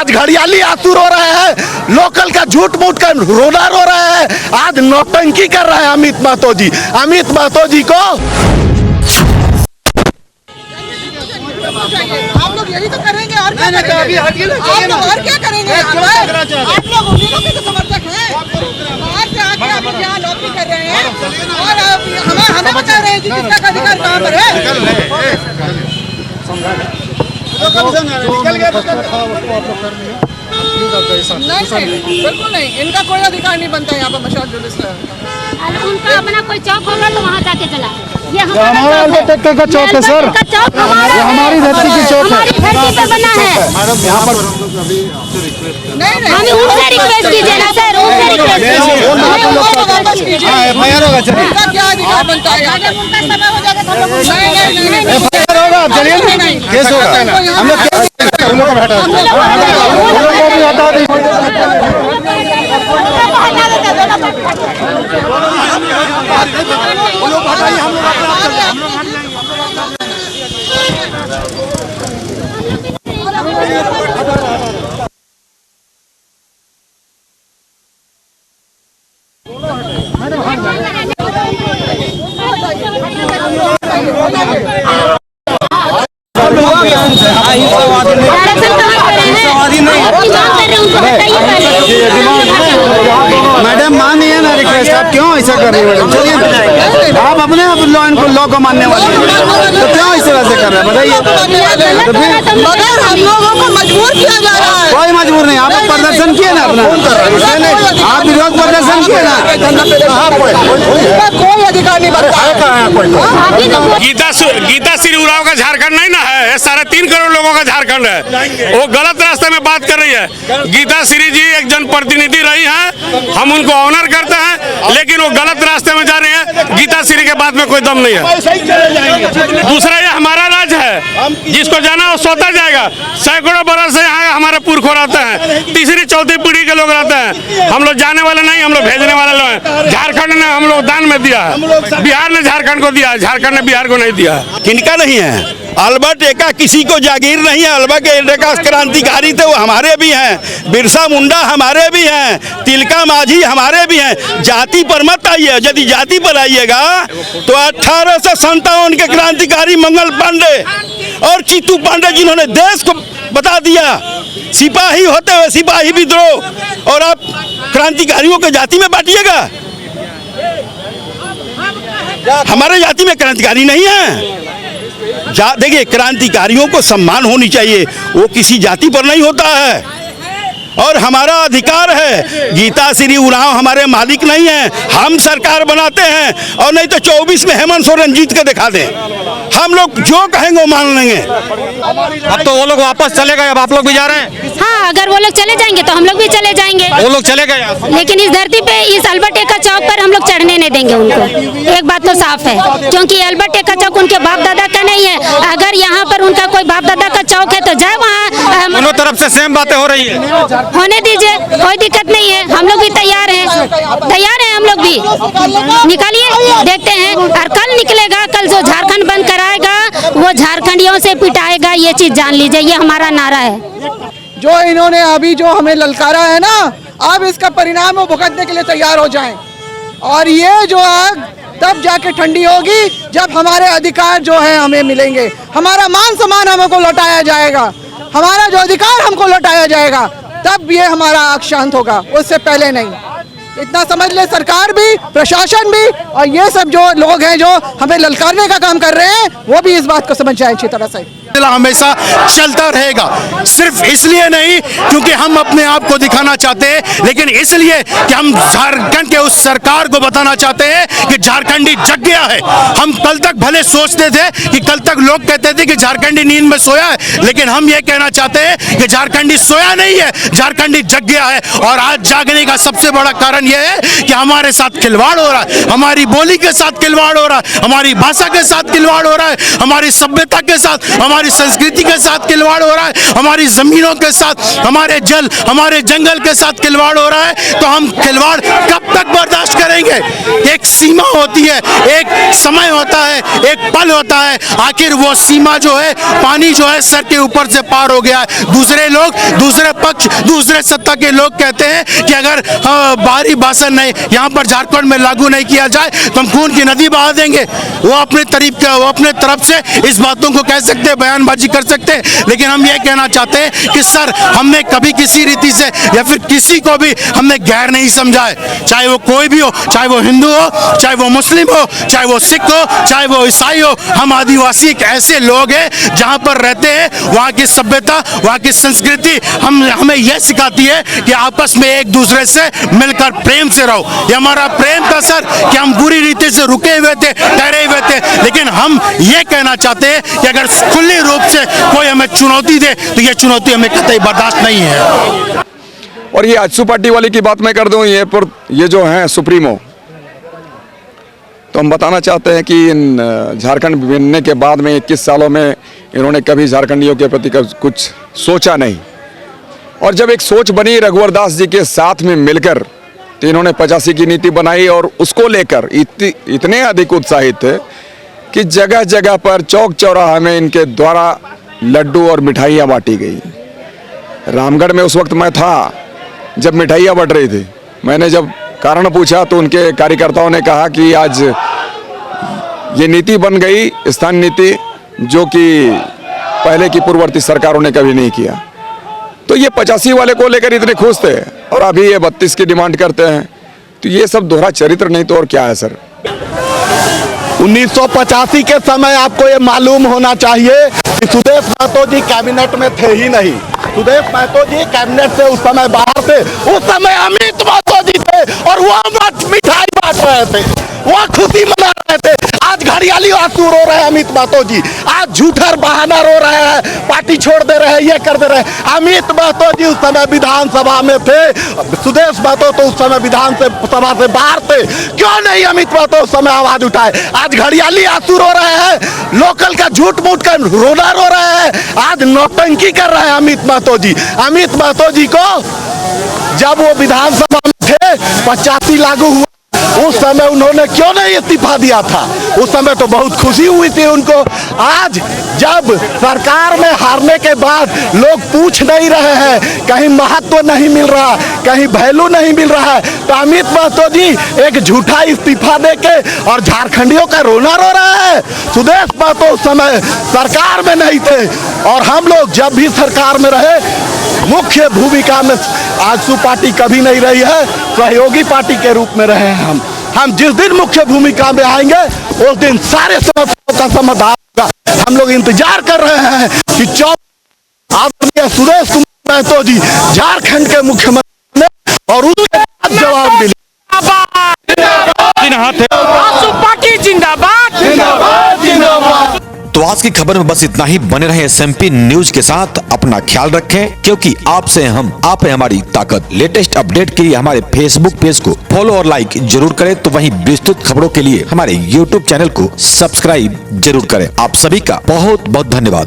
आज घड़ियाली आंसू रो रहे हैं, लोकल का झूठ मूठ का रोना रो रहे हैं, आज नौटंकी कर रहे हैं अमित महतो जी। अमित महतो जी को आप लोग यही तो करेंगे और क्या करेंगे? आप लोग और क्या करेंगे? आप लोग उन्हीं के समर्थक हैं। बाहर से आके आप लोग यहाँ नौकरी कर रहे हैं और हमें बता रहे हैं कि किसका अधिकार कहाँ पर है। नहीं, बिल्कुल नहीं, इनका कोई अधिकार नहीं बनता यहाँ पर मशाल जुलूस का। उनका अपना कोई चौक होगा तो वहाँ जाके चला। ये हमारा अल्बर्ट का चौक है सर, ये हमारी धरती की चौक है, हमारी धरती पे बना है। यहाँ पर हमें उनसे रिक्वेस्ट कीजिए ना सर, उनसे रिक्वेस्ट कीजिए। इनका क्या अधिकार बनता है? अगर उनका समय हो जाएगा तो होगा, चलिए केस होगा, हम लोग उन लोगों को भी हटा मैडम मानिए है ना रिक्वेस्ट, आप क्यों ऐसा कर रही है मैडम? चलिए ना, आप अपने लॉ को मानने वाले तो क्यों इस तरह से कर रहे हैं बताइए? तो फिर मगर हम लोगों को मजबूर किया जा रहा है। कोई मजबूर नहीं, आप प्रदर्शन किए ना अपना, आप विरोध प्रदर्शन किए ना, कोई अधिकार नहीं बनता है। गीता श्री उरांव का झारखंड नहीं ना है, ये 3.5 करोड़ लोगों का झारखंड है। वो गलत रास्ते में बात कर रही है। गीता श्री जी एक जनप्रतिनिधि रही हैं, हम उनको ऑनर करते हैं, लेकिन वो गलत रास्ते में जा रहे हैं। गीता श्री के बात में कोई दम नहीं है। दूसरा ये हमारा राज्य है, जिसको जाना वो सोता जाएगा। सैकड़ों बरस से यहाँ हमारे पुरखों रहते हैं, तीसरी चौथी पीढ़ी के लोग रहते हैं। हम लोग जाने वाले नहीं, हम लोग भेजने वाले लोग हैं। झारखंड ने हम लोग दान में दिया है, बिहार ने झारखंड को दिया है, झारखंड ने बिहार को नहीं दिया है। किनका नहीं है? अल्बर्ट एक्का किसी को जागीर नहीं है। अल्बर्ट एक्का क्रांतिकारी थे, वो हमारे भी हैं। बिरसा मुंडा हमारे भी हैं। तिलका माझी हमारे भी हैं। जाति पर मत आइए, यदि जाति पर आइएगा तो 1857 के क्रांतिकारी मंगल पांडे और चित्तू पांडे, जिन्होंने देश को बता दिया, सिपाही होते हुए सिपाही विद्रोह, और आप क्रांतिकारियों को जाति में बांटिएगा। हमारे जाति में क्रांतिकारी नहीं है। देखिए, क्रांतिकारियों को सम्मान होनी चाहिए, वो किसी जाति पर नहीं होता है। और हमारा अधिकार है। गीता श्री उरांव हमारे मालिक नहीं है, हम सरकार बनाते हैं। और नहीं तो 24 में हेमंत सोरेन जीत के दिखा दें, हम लोग जो कहेंगे वो मान लेंगे। अब तो वो लोग वापस चले गए, अब आप लोग भी जा रहे हैं? हाँ, अगर वो लोग चले जाएंगे तो हम लोग भी चले जाएंगे। वो लोग चले गए, लेकिन इस धरती पे, इस अल्बर्ट एक्का चौक पर हम लोग चढ़ने नहीं देंगे उनको। एक बात तो साफ है, क्योंकि अल्बर्ट एक्का चौक उनके बाप दादा का नहीं है। अगर यहाँ पर उनका कोई बाप दादा का चौक है तो जाए वहाँ। दोनों तरफ से सेम बातें हो रही है, होने दीजिए, कोई दिक्कत नहीं है। हम लोग भी तैयार हैं, हम लोग भी निकालिए, देखते हैं। और कल निकलेगा, कल जो झारखंड बंद कराएगा वो झारखंडियों से पिटाएगा, ये चीज जान लीजिए, ये हमारा नारा है। जो इन्होंने अभी जो हमें ललकारा है ना, अब इसका परिणाम वो भुगतने के लिए तैयार हो जाएं। और ये जो आग तब जाके ठंडी होगी जब हमारे अधिकार जो है हमें मिलेंगे, हमारा मान सम्मान हमको लौटाया जाएगा, हमारा जो अधिकार हमको लौटाया जाएगा, तब ये हमारा आग शांत होगा, उससे पहले नहीं। इतना समझ ले सरकार भी, प्रशासन भी, और ये सब जो लोग हैं जो हमें ललकारने का काम कर रहे हैं, वो भी इस बात को समझ जाए अच्छी तरह से। हमेशा चलता रहेगा, सिर्फ इसलिए नहीं क्योंकि हम अपने आप को दिखाना चाहते हैं, लेकिन इसलिए कि हम झारखंड के उस सरकार को बताना चाहते हैं कि झारखंडी जग गया है। हम कल तक भले सोचते थे कि कल तक लोग कहते थे कि झारखंडी नींद में सोया है, लेकिन हम ये कहना चाहते हैं कि झारखंडी सोया नहीं है, झारखंडी जग गया है। और आज जागने का सबसे बड़ा कारण यह है कि हमारे साथ खिलवाड़ हो रहा है, हमारी बोली के साथ खिलवाड़ हो रहा है, हमारी भाषा के साथ खिलवाड़ हो रहा है, हमारी सभ्यता के साथ, हमारी हमारी संस्कृति के साथ खिलवाड़ हो रहा है, हमारी जमीनों के साथ, हमारे जल, हमारे जंगल के साथ खिलवाड़ हो रहा है, तो हम खिलवाड़ कब तक बर्दाश्त करेंगे? एक सीमा होती है, एक समय होता है, एक पल होता है, आखिर वो सीमा जो है, पानी जो है सर के ऊपर से पार हो गया है। दूसरे लोग, दूसरे पक्ष, दूसरे सत्ता के लोग कहते हैं कि अगर बाहरी भाषण नहीं यहाँ पर झारखंड में लागू नहीं किया जाए तो हम खून की नदी बहा देंगे। वो अपने तरफ से इस बातों को कह सकते हैं, बयानबाजी कर सकते हैं, लेकिन हम ये कहना चाहते हैं कि सर, हमने कभी किसी रीति से या फिर किसी को भी हमने गैर नहीं समझा है, चाहे वो कोई भी हो, चाहे वो हिंदू हो, चाहे वो मुस्लिम हो, चाहे वो सिख हो, चाहे वो ईसाई हो। हम आदिवासी एक ऐसे लोग हैं जहाँ पर रहते हैं, वहाँ की सभ्यता, वहाँ की संस्कृति हमें यह सिखाती है कि आपस में एक दूसरे से मिलकर प्रेम से रहो। ये हमारा प्रेम था सर कि हम बुरी रीति से रुके हुए थे, ठहरे हुए थे, लेकिन हम ये कहना चाहते हैं कि अगर खुले रूप से कोई हमें चुनौती दे तो ये चुनौती हमें कतई बर्दाश्त नहीं है। और ये आजसू पार्टी वाले की बात मैं कर दूं, ये जो हैं सुप्रीमो, तो हम बताना चाहते हैं कि इन झारखंड बनने के बाद में 21 सालों में इन्होंने कभी झारखंडियों के प्रति कुछ सोचा नहीं। और जब एक सोच बनी रघुवर दास जी के साथ में मिलकर, तो इन्होंने 85 की नीति बनाई और उसको लेकर इतने अधिक उत्साहित थे कि जगह जगह पर, चौक चौराहा में इनके द्वारा लड्डू और मिठाइयाँ बांटी गई। रामगढ़ में उस वक्त मैं था जब मिठाइयाँ बट रही थी। मैंने जब कारण पूछा तो उनके कार्यकर्ताओं ने कहा कि आज ये नीति बन गई, स्थानीय नीति, जो कि पहले की पूर्ववर्ती सरकारों ने कभी नहीं किया। तो ये 85 वाले को लेकर इतने खुश थे और अभी ये 32 की डिमांड करते हैं। तो ये सब दोहरा चरित्र नहीं तो और क्या है सर। 1985 के समय आपको ये मालूम होना चाहिए कि सुदेश महतो जी कैबिनेट में थे ही नहीं। सुदेश महतो जी कैबिनेट से उस समय बाहर थे। उस समय अमित महतो जी थे और वो मिठाई बांट रहे थे, वो खुशी मना रहे थे। आज घड़ियाली आंसू रो रहे हैं अमित महतो जी, आज झूठर बहाना रो रहे हैं, पार्टी छोड़ दे रहे हैं, ये कर दे रहे हैं। अमित महतो जी उस समय विधानसभा में थे, सुदेश महतो तो उस समय विधानसभा से बाहर थे। क्यों नहीं अमित महतो उस समय आवाज उठाए? आज घड़ियाली आंसू रो रहे हैं, लोकल का झूठ मूठ कर रोना रो रहे हैं, आज नौटंकी कर रहे हैं अमित महतो जी। अमित महतो जी को जब वो विधानसभा में थे 85 लागू हुआ, उस समय उन्होंने क्यों नहीं इस्तीफा दिया था? उस समय तो बहुत खुशी हुई थी उनको। आज जब सरकार में हारने के बाद लोग पूछ नहीं रहे हैं, कहीं महत्व नहीं मिल रहा, कहीं वैल्यू नहीं मिल रहा है, तो अमित महतो जी एक झूठा इस्तीफा देके और झारखंडियों का रोना रो रहा है। सुदेश महतो उस समय सरकार में नहीं थे और हम लोग जब भी सरकार में रहे मुख्य भूमिका में आजसू पार्टी कभी नहीं रही है, सहयोगी पार्टी के रूप में रहे हैं हम जिस दिन मुख्य भूमिका में आएंगे उस दिन सारे समस्याओं का समाधान होगा। हम लोग इंतजार कर रहे हैं कि आदरणीय सुदेश कुमार महतो जी झारखंड के मुख्यमंत्री ने और उसके बाद जवाब मिले। आजसू पार्टी जिंदाबाद, जिंदाबाद, जिंदाबाद। तो आज की खबर में बस इतना ही। बने रहे SMP न्यूज के साथ, अपना ख्याल रखें, क्योंकि आपसे हम, आप है हमारी ताकत। लेटेस्ट अपडेट के लिए हमारे फेसबुक पेज को फॉलो और लाइक जरूर करें, तो वहीं विस्तृत खबरों के लिए हमारे YouTube चैनल को सब्सक्राइब जरूर करें। आप सभी का बहुत बहुत धन्यवाद।